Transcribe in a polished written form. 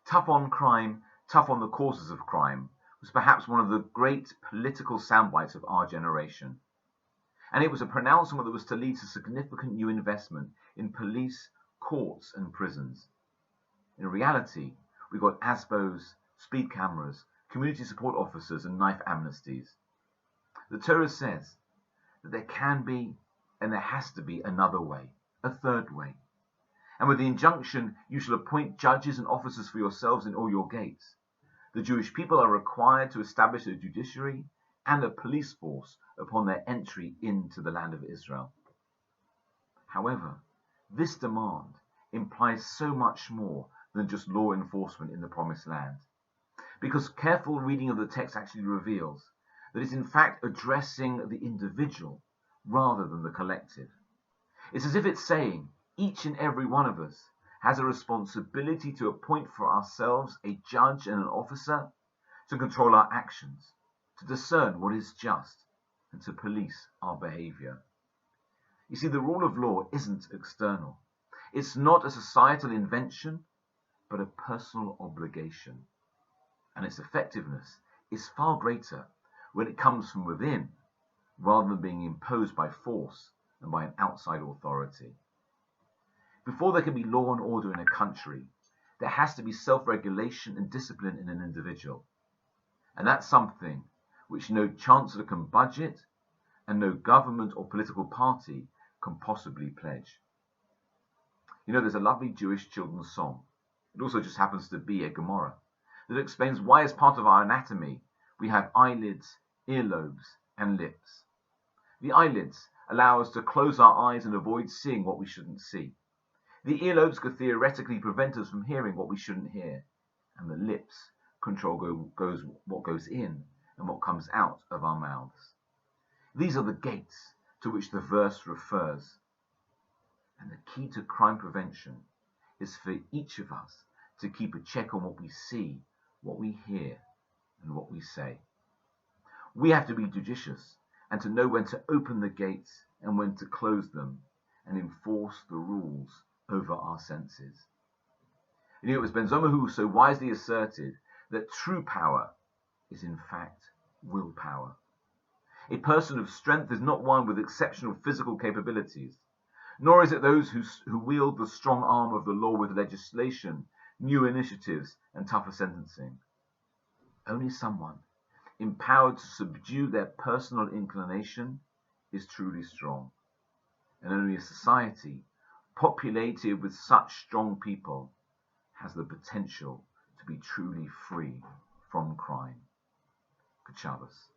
Tough on crime, tough on the causes of crime was perhaps one of the great political soundbites of our generation. And it was a pronouncement that was to lead to significant new investment in police, courts and prisons. In reality, we got ASBOs, speed cameras, community support officers and knife amnesties. The Torah says that there can be and there has to be another way, a third way. And with the injunction, you shall appoint judges and officers for yourselves in all your gates, the Jewish people are required to establish a judiciary and a police force upon their entry into the land of Israel. However, this demand implies so much more than just law enforcement in the Promised Land, because careful reading of the text actually reveals that it's in fact addressing the individual rather than the collective. It's as if it's saying each and every one of us has a responsibility to appoint for ourselves a judge and an officer to control our actions, to discern what is just, and to police our behavior. You see, the rule of law isn't external. It's not a societal invention, but a personal obligation. And its effectiveness is far greater when it comes from within, rather than being imposed by force and by an outside authority. Before there can be law and order in a country, there has to be self-regulation and discipline in an individual. And that's something which no chancellor can budget and no government or political party can possibly pledge. You know, there's a lovely Jewish children's song. It also just happens to be a Gemara that explains why, as part of our anatomy, we have eyelids, earlobes, and lips. The eyelids allow us to close our eyes and avoid seeing what we shouldn't see. The earlobes could theoretically prevent us from hearing what we shouldn't hear, and the lips control what goes in and what comes out of our mouths. These are the gates to which the verse refers. And the key to crime prevention is for each of us to keep a check on what we see, what we hear, and what we say. We have to be judicious and to know when to open the gates and when to close them and enforce the rules over our senses. You know, it was Ben Zoma who so wisely asserted that true power is in fact willpower. A person of strength is not one with exceptional physical capabilities, nor is it those who wield the strong arm of the law with legislation, new initiatives, and tougher sentencing. Only someone empowered to subdue their personal inclination is truly strong, and only a society populated with such strong people has the potential to be truly free from crime. Good Shabbos.